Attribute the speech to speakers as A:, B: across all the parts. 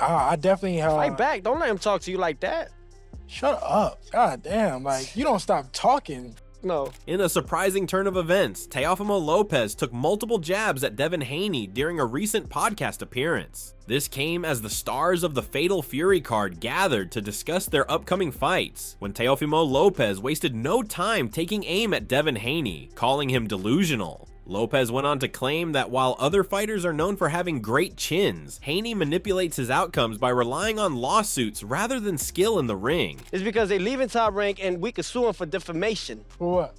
A: I definitely
B: fight back. Don't let him talk to you like that.
A: Shut up. God damn, like, you don't stop talking.
B: No.
C: In a surprising turn of events, Teofimo Lopez took multiple jabs at Devin Haney during a recent podcast appearance. This came as the stars of the Fatal Fury card gathered to discuss their upcoming fights, when Teofimo Lopez wasted no time taking aim at Devin Haney, calling him delusional. Lopez went on to claim that while other fighters are known for having great chins, Haney manipulates his outcomes by relying on lawsuits rather than skill in the ring.
B: It's because they leave in Top Rank and we could sue him for defamation.
A: For what?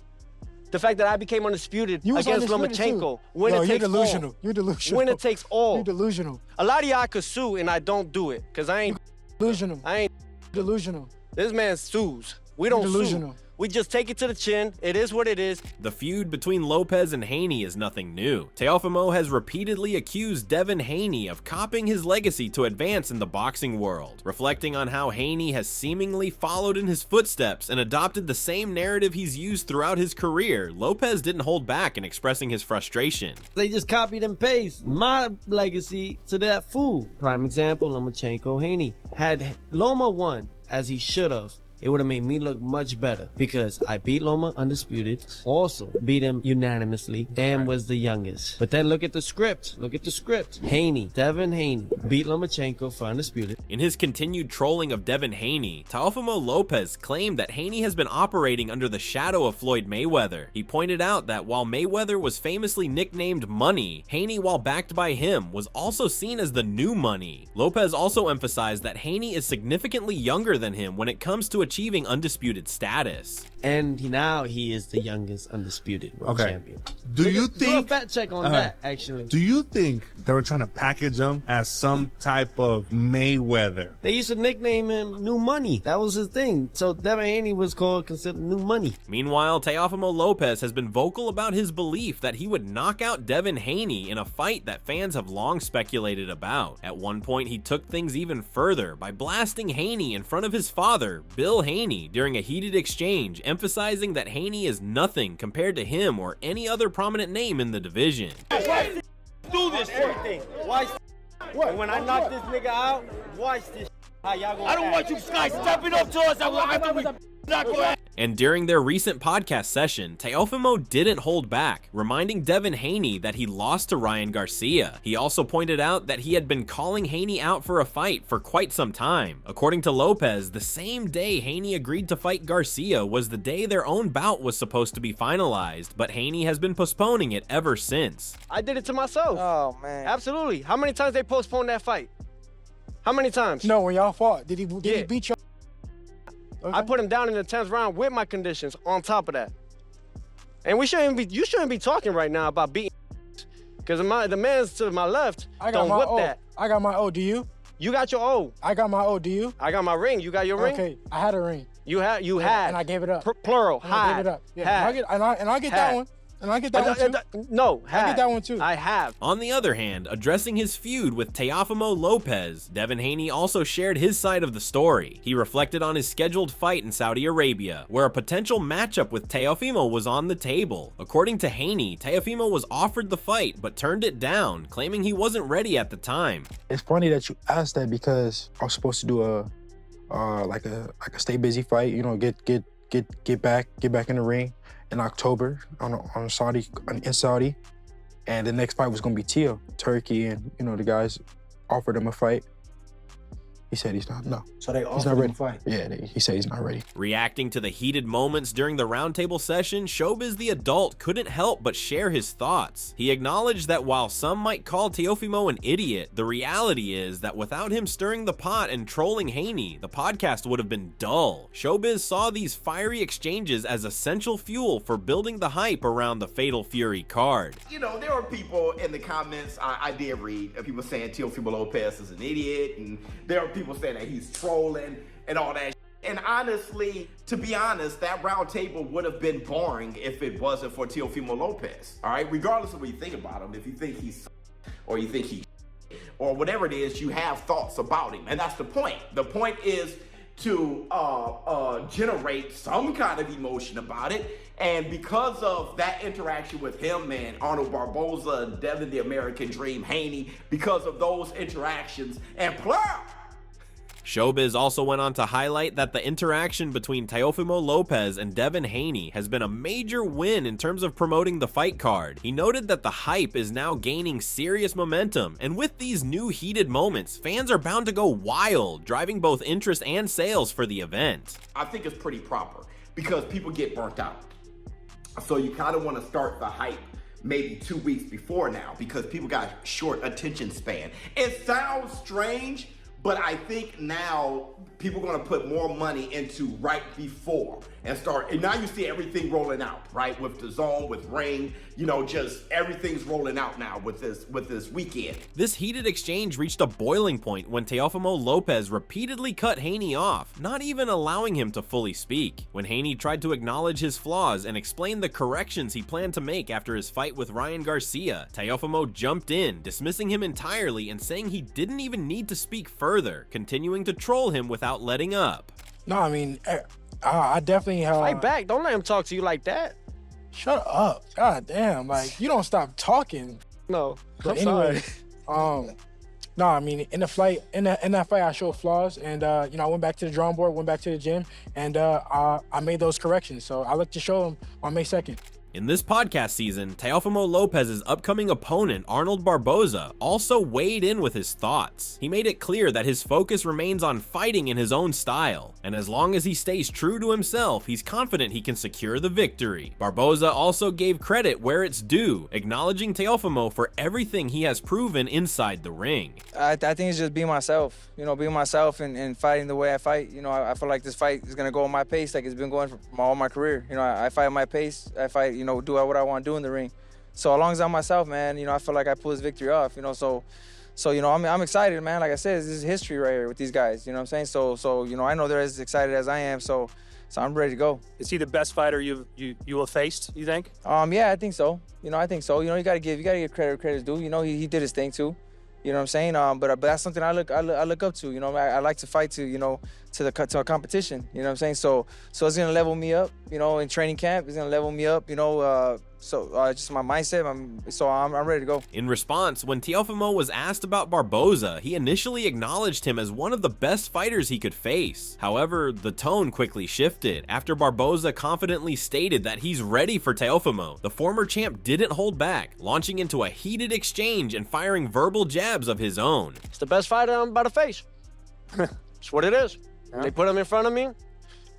B: The fact that I became undisputed against Lomachenko.
A: You're delusional. You're delusional.
B: Winner takes all.
A: You're delusional.
B: A lot of y'all could sue and I don't do it because I ain't
A: delusional.
B: I ain't
A: delusional.
B: This man sues. We don't
A: delusional.
B: sue. We just take it to the chin. It is what it is.
C: The feud between Lopez and Haney is nothing new. Teofimo has repeatedly accused Devin Haney of copying his legacy to advance in the boxing world, reflecting on how Haney has seemingly followed in his footsteps and adopted the same narrative he's used throughout his career. Lopez didn't hold back in expressing his frustration.
D: They just copied and pasted my legacy to that fool. Prime example, Lomachenko Haney. Had Loma won, as he should have, it would have made me look much better because I beat Loma undisputed, also beat him unanimously, and was the youngest. But then look at the script. Look at the script. Haney, Devin Haney, beat Lomachenko for undisputed.
C: In his continued trolling of Devin Haney, Teofimo Lopez claimed that Haney has been operating under the shadow of Floyd Mayweather. He pointed out that while Mayweather was famously nicknamed Money, Haney, while backed by him, was also seen as the new money. Lopez also emphasized that Haney is significantly younger than him when it comes to achieving undisputed status.
D: And now he is the youngest undisputed world champion.
E: Do you think...
D: Do a fact check on that, actually.
E: Do you think they were trying to package him as some type of Mayweather?
D: They used to nickname him New Money. That was his thing. So Devin Haney was considered New Money.
C: Meanwhile, Teofimo Lopez has been vocal about his belief that he would knock out Devin Haney in a fight that fans have long speculated about. At one point, he took things even further by blasting Haney in front of his father, Bill Haney, during a heated exchange, emphasizing that Haney is nothing compared to him or any other prominent name in the division.
D: Why do this everything? Watch when I knock this nigga out, watch this. How y'all gonna I don't want you guys stepping up to us. I want
C: And during their recent podcast session, Teofimo didn't hold back, reminding Devin Haney that he lost to Ryan Garcia. He also pointed out that he had been calling Haney out for a fight for quite some time. According to Lopez, the same day Haney agreed to fight Garcia was the day their own bout was supposed to be finalized, but Haney has been postponing it ever since.
B: I did it to myself.
F: Oh, man.
B: Absolutely. How many times they postponed that fight? How many times?
A: No, when y'all fought, did he beat you?
B: Okay. I put him down in the 10th round with my conditions on top of that. And you shouldn't be talking right now about beating because the man's to my left don't whip that.
A: I got my O, do you?
B: You got your O.
A: I got my O, do you?
B: I got my ring. You got your ring?
A: Okay, I had a ring.
B: You had.
A: And I gave it up.
B: Plural,
A: I gave it up. Yeah, and I get that one. And I get that one too.
B: No,
A: I get that one too.
B: I have.
C: On the other hand, addressing his feud with Teofimo Lopez, Devin Haney also shared his side of the story. He reflected on his scheduled fight in Saudi Arabia, where a potential matchup with Teofimo was on the table. According to Haney, Teofimo was offered the fight but turned it down, claiming he wasn't ready at the time.
A: It's funny that you asked that because I was supposed to do like a stay busy fight, you know, get back in the ring in October in Saudi, and the next fight was gonna be Teo, Turkey, and you know the guys offered him a fight. He said he's not. No.
F: So they offered him a fight?
A: Yeah, he said he's not ready.
C: Reacting to the heated moments during the roundtable session, Showbiz the Adult couldn't help but share his thoughts. He acknowledged that while some might call Teofimo an idiot, the reality is that without him stirring the pot and trolling Haney, the podcast would have been dull. Showbiz saw these fiery exchanges as essential fuel for building the hype around the Fatal Fury card.
G: You know, there were people in the comments, I did read, people saying Teofimo Lopez is an idiot, and there are people saying that he's trolling and all that. And honestly, to be honest, that round table would have been boring if it wasn't for Teofimo Lopez. All right, regardless of what you think about him, if you think he's or you think he or whatever it is, you have thoughts about him, and that's the point. The point is to generate some kind of emotion about it. And because of that interaction with him and Arnold Barboza and Devin the American Dream Haney, because of those interactions and plural,
C: Showbiz also went on to highlight that the interaction between Teofimo Lopez and Devin Haney has been a major win in terms of promoting the fight card. He noted that the hype is now gaining serious momentum, and with these new heated moments, fans are bound to go wild, driving both interest and sales for the event.
G: I think it's pretty proper because people get burnt out. So you kind of want to start the hype maybe 2 weeks before now because people got short attention span. It sounds strange, but I think now people are going to put more money into right before and start. And now you see everything rolling out, right? With the zone, with Ring, you know, just everything's rolling out now with this weekend.
C: This heated exchange reached a boiling point when Teofimo Lopez repeatedly cut Haney off, not even allowing him to fully speak. When Haney tried to acknowledge his flaws and explain the corrections he planned to make after his fight with Ryan Garcia, Teofimo jumped in, dismissing him entirely and saying he didn't even need to speak further, continuing to troll him without letting up.
A: No, I mean, I definitely
B: Fight back. Don't let him talk to you like that.
A: Shut up. God damn, like, you don't stop talking.
B: No,
A: But
B: I'm
A: anyway,
B: sorry.
A: no, I mean, in that fight, I showed flaws, and you know, I went back to the drawing board, went back to the gym, and I made those corrections. So I look to show them on May 2nd.
C: In this podcast season, Teofimo Lopez's upcoming opponent, Arnold Barboza, also weighed in with his thoughts. He made it clear that his focus remains on fighting in his own style, and as long as he stays true to himself, he's confident he can secure the victory. Barboza also gave credit where it's due, acknowledging Teofimo for everything he has proven inside the ring.
F: I think it's just being myself, you know, being myself and fighting the way I fight. You know, I feel like this fight is going to go at my pace like it's been going for all my career. You know, I fight at my pace. I fight, you know, do what I want to do in the ring. So as long as I'm myself, man, you know, I feel like I pull this victory off, you know, so you know, I'm excited, man. Like I said, this is history right here with these guys, you know what I'm saying? So you know, I know they're as excited as I am, so I'm ready to go.
H: Is he the best fighter you have faced, you think?
F: Yeah, I think so. You know, I think so. You know, you gotta give credit where credit's due. You know, he did his thing too. You know what I'm saying? But that's something I look up to. You know, I like to fight to, you know, to a competition. You know what I'm saying? So it's gonna level me up. You know, in training camp, it's gonna level me up. You know, just my mindset. I'm ready to go.
C: In response, when Teofimo was asked about Barboza, he initially acknowledged him as one of the best fighters he could face. However, the tone quickly shifted after Barboza confidently stated that he's ready for Teofimo. The former champ didn't hold back, launching into a heated exchange and firing verbal jabs of his own.
B: It's the best fighter I'm about to face. It's what it is. Yeah. They put him in front of me,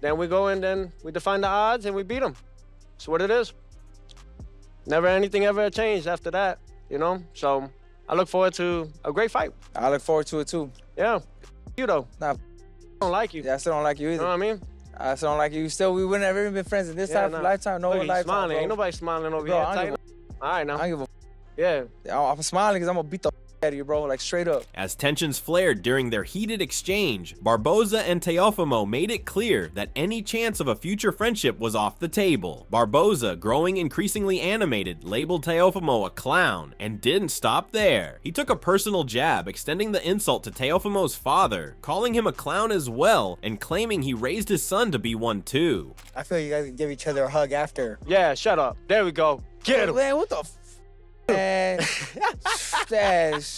B: then we go and then we define the odds and we beat him. It's what it is. Never anything ever changed after that, you know? So I look forward to a great fight.
F: I look forward to it too.
B: Yeah. You though.
F: Nah.
B: I don't like you.
F: Yeah, I still don't like you either.
B: You know what I mean?
F: I still don't like you. We would never even been friends in this lifetime. No
B: Look,
F: one lifetime.
B: Smiling.
F: Bro.
B: Ain't nobody smiling over
F: Bro,
B: here. All right, now.
F: I don't give
B: Yeah.
F: I'm smiling because I'm going to beat the out of you, bro, like straight up.
C: As tensions flared during their heated exchange, Barboza and Teofimo made it clear that any chance of a future friendship was off the table. Barboza, growing increasingly animated, labeled Teofimo a clown and didn't stop there. He took a personal jab, extending the insult to Teofimo's father, calling him a clown as well and claiming he raised his son to be one too.
I: I feel you guys give each other a hug after.
B: Yeah, shut up. There we go. Get him.
F: Man, what the man?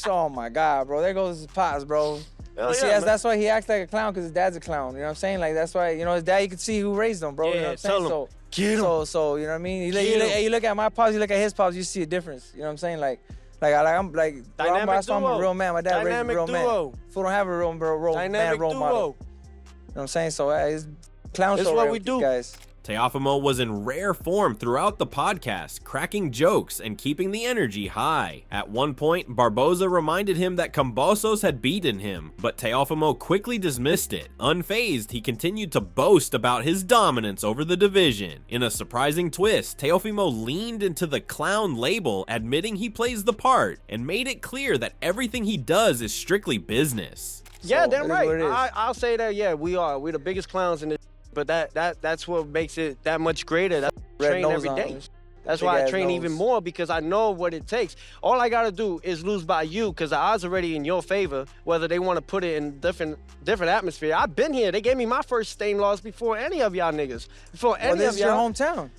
F: Oh my God, bro. There goes his pops, bro. See, that's why he acts like a clown, because his dad's a clown. You know what I'm saying? Like, that's why, you know, his dad, you can see who raised him, bro.
B: Yeah,
F: you know what I'm saying?
B: tell him. Get him.
F: So, you know what I mean? You look at my pops, you look at his pops, you see a difference. You know what I'm saying? I'm like, bro, I'm a real man. My dad raised a real man. Fool don't have a real man role model. You know what I'm saying? So, it's clown show
B: what
F: right
B: we
F: with
B: do.
F: these guys.
C: Teofimo was in rare form throughout the podcast, cracking jokes and keeping the energy high. At one point, Barboza reminded him that Cambosos had beaten him, but Teofimo quickly dismissed it. Unfazed, he continued to boast about his dominance over the division. In a surprising twist, Teofimo leaned into the clown label, admitting he plays the part, and made it clear that everything he does is strictly business.
B: Yeah, damn right. I'll say that, yeah, we're the biggest clowns in this. But that's what makes it that much greater. That's why I train every day. That's why I train even more, because I know what it takes. All I gotta do is lose by you, because the odds are already in your favor, whether they want to put it in different atmosphere. I've been here. They gave me my first stain loss before any of y'all niggas. Before any of y'all.
F: This is your hometown.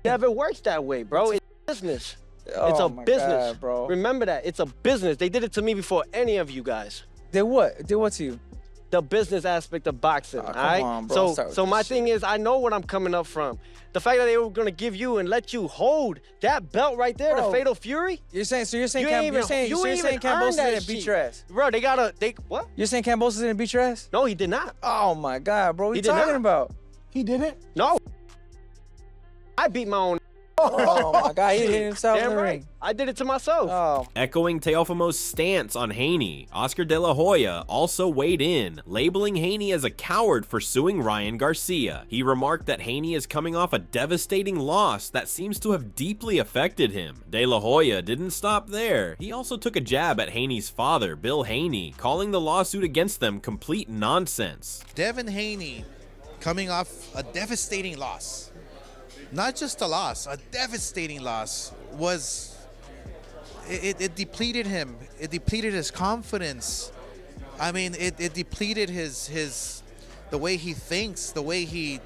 B: Yeah, it works that way, bro. It's business.
F: Oh,
B: it's a
F: my
B: business,
F: God, bro.
B: Remember that. It's a business. They did it to me before any of you guys.
F: Did what? Did what to you?
B: the business aspect of boxing. All right.
F: On, bro.
B: So my thing is, I know what I'm coming up from. The fact that they were gonna give you and let you hold that belt right there, the Fatal Fury.
F: You're saying Kambosos didn't beat your ass,
B: bro? What?
F: You're saying Kambosos didn't beat your ass?
B: No, he did not.
F: Oh my God, bro, what are you talking about?
A: He didn't.
B: No. I beat my own.
F: Oh my God, he hit himself in the ring.
B: I did it to myself.
F: Oh.
C: Echoing Teofimo's stance on Haney, Oscar De La Hoya also weighed in, labeling Haney as a coward for suing Ryan Garcia. He remarked that Haney is coming off a devastating loss that seems to have deeply affected him. De La Hoya didn't stop there. He also took a jab at Haney's father, Bill Haney, calling the lawsuit against them complete nonsense.
J: Devin Haney coming off a devastating loss. Not just a loss, a devastating loss. It depleted him. It depleted his confidence. I mean, it depleted the way he thinks, the way he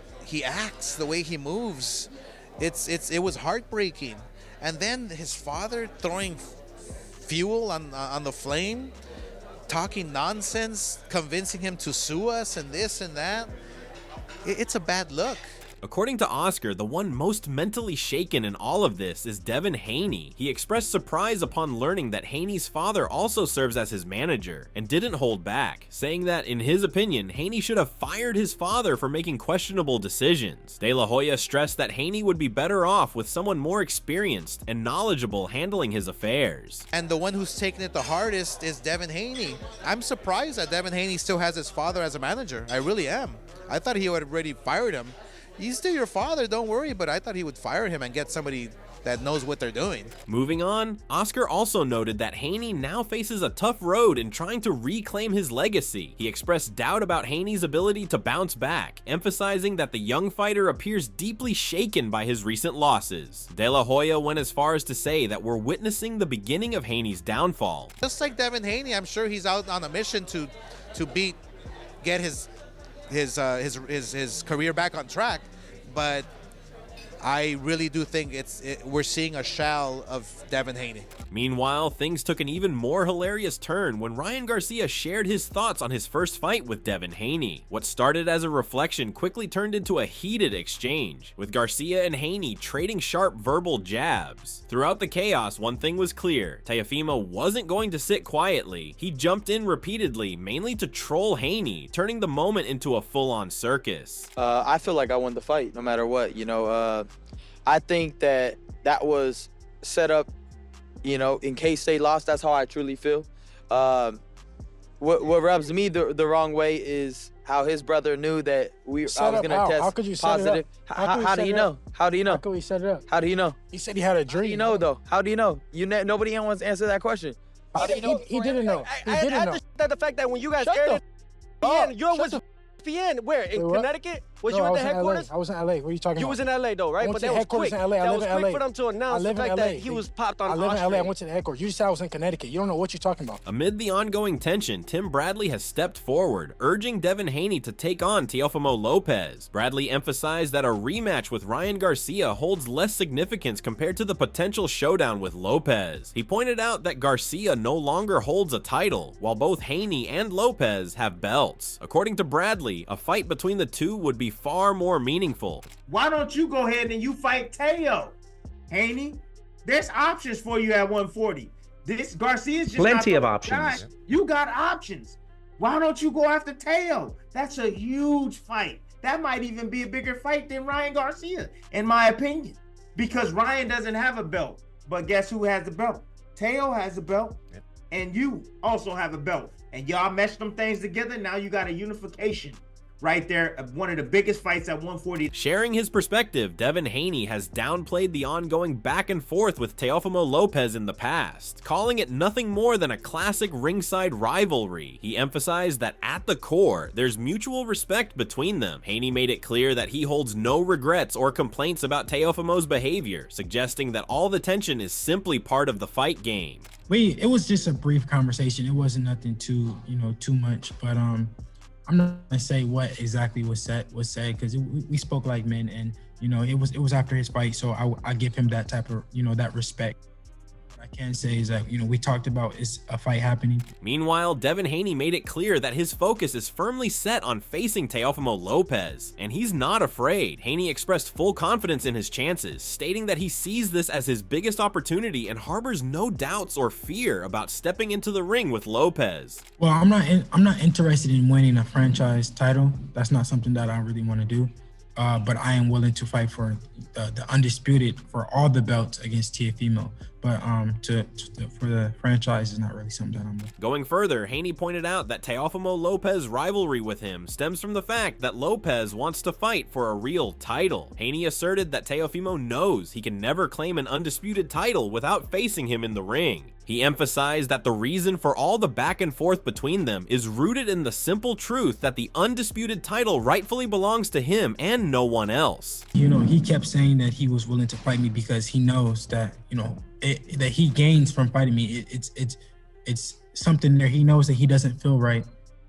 J: acts, the way he moves. It was heartbreaking. And then his father throwing fuel on the flame, talking nonsense, convincing him to sue us and this and that. It's a bad look.
C: According to Oscar, the one most mentally shaken in all of this is Devin Haney. He expressed surprise upon learning that Haney's father also serves as his manager and didn't hold back, saying that in his opinion, Haney should have fired his father for making questionable decisions. De La Hoya stressed that Haney would be better off with someone more experienced and knowledgeable handling his affairs.
J: And the one who's taking it the hardest is Devin Haney. I'm surprised that Devin Haney still has his father as a manager. I really am. I thought he would have already fired him. He's still your father, don't worry, but I thought he would fire him and get somebody that knows what they're doing.
C: Moving on, Oscar also noted that Haney now faces a tough road in trying to reclaim his legacy. He expressed doubt about Haney's ability to bounce back, emphasizing that the young fighter appears deeply shaken by his recent losses. De La Hoya went as far as to say that we're witnessing the beginning of Haney's downfall.
J: Just like Devin Haney, I'm sure he's out on a mission to get his career back on track, but I really do think we're seeing a shell of Devin Haney.
C: Meanwhile, things took an even more hilarious turn when Ryan Garcia shared his thoughts on his first fight with Devin Haney. What started as a reflection quickly turned into a heated exchange, with Garcia and Haney trading sharp verbal jabs. Throughout the chaos, one thing was clear: Teofimo wasn't going to sit quietly. He jumped in repeatedly, mainly to troll Haney, turning the moment into a full-on circus.
F: I feel like I won the fight, no matter what. I think that was set up, in case they lost. That's how I truly feel. What rubs me the wrong way is how his brother knew that I was going to test
A: How could you
F: positive.
A: Set it up?
F: How do you know? How do you know?
A: How could we set it up?
F: How do you know?
A: He said he had a dream.
F: How do you know, though? How do you know? Nobody wants to answer that question. How do you know?
A: He didn't know. He didn't know.
B: The fact that when you guys aired it, you was ESPN. Where? In Connecticut? Was you at the headquarters?
A: I was in LA. What are you talking about?
B: You was in LA though, right?
A: I went
B: but
A: to
B: that
A: the
B: was
A: headquarters
B: quick.
A: in LA. I
B: That
A: live
B: was
A: in
B: quick
A: LA.
B: for them to announce the fact that he was popped on
A: I live in LA. I
B: Australia.
A: went to the headquarters. You just said I was in Connecticut. You don't know what you're talking about.
C: Amid the ongoing tension, Tim Bradley has stepped forward, urging Devin Haney to take on Teofimo Lopez. Bradley emphasized that a rematch with Ryan Garcia holds less significance compared to the potential showdown with Lopez. He pointed out that Garcia no longer holds a title, while both Haney and Lopez have belts. According to Bradley, a fight between the two would be far more meaningful.
K: Why don't you go ahead and you fight Teo, Haney? There's options for you at 140. This Garcia's just
L: plenty of
K: options.
L: guy.
K: You got options. Why don't you go after Teo? That's a huge fight. That might even be a bigger fight than Ryan Garcia, in my opinion, because Ryan doesn't have a belt. But guess who has the belt? Teo has a belt, and you also have a belt. And y'all meshed them things together. Now you got a unification right there, one of the biggest fights at 140.
C: Sharing his perspective, Devin Haney has downplayed the ongoing back and forth with Teofimo Lopez in the past, calling it nothing more than a classic ringside rivalry. He emphasized that at the core, there's mutual respect between them. Haney made it clear that he holds no regrets or complaints about Teofimo's behavior, suggesting that all the tension is simply part of the fight game.
M: It was just a brief conversation. It wasn't nothing too much, but I'm not gonna say what exactly was said because we spoke like men, and it was after his fight, so I give him that type of that respect. I can say is that, we talked about it's a fight happening.
C: Meanwhile, Devin Haney made it clear that his focus is firmly set on facing Teofimo Lopez, and he's not afraid. Haney expressed full confidence in his chances, stating that he sees this as his biggest opportunity and harbors no doubts or fear about stepping into the ring with Lopez.
M: Well, I'm not interested in winning a franchise title. That's not something that I really want to do. But I am willing to fight for the undisputed for all the belts against Teofimo. But for the franchise is not really something that I'm doing.
C: Going further, Haney pointed out that Teofimo Lopez' rivalry with him stems from the fact that Lopez wants to fight for a real title. Haney asserted that Teofimo knows he can never claim an undisputed title without facing him in the ring. He emphasized that the reason for all the back and forth between them is rooted in the simple truth that the undisputed title rightfully belongs to him and no one else.
M: He kept saying that he was willing to fight me because he knows that, that he gains from fighting me. It's something there. He knows that he doesn't feel right,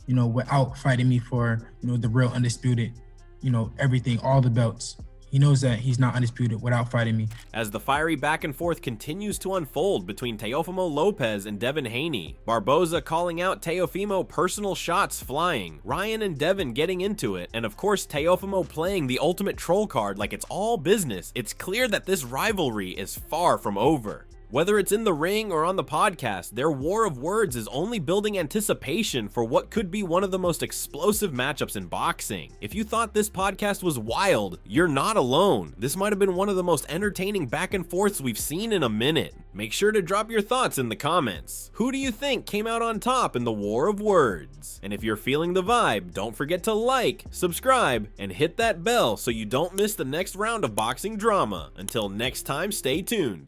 M: without fighting me for, the real undisputed, everything, all the belts. He knows that he's not undisputed without fighting me.
C: As the fiery back and forth continues to unfold between Teofimo Lopez and Devin Haney, Barboza calling out Teofimo personal shots flying, Ryan and Devin getting into it, and of course Teofimo playing the ultimate troll card like it's all business, it's clear that this rivalry is far from over. Whether it's in the ring or on the podcast, their war of words is only building anticipation for what could be one of the most explosive matchups in boxing. If you thought this podcast was wild, you're not alone. This might have been one of the most entertaining back and forths we've seen in a minute. Make sure to drop your thoughts in the comments. Who do you think came out on top in the war of words? And if you're feeling the vibe, don't forget to like, subscribe, and hit that bell so you don't miss the next round of boxing drama. Until next time, stay tuned.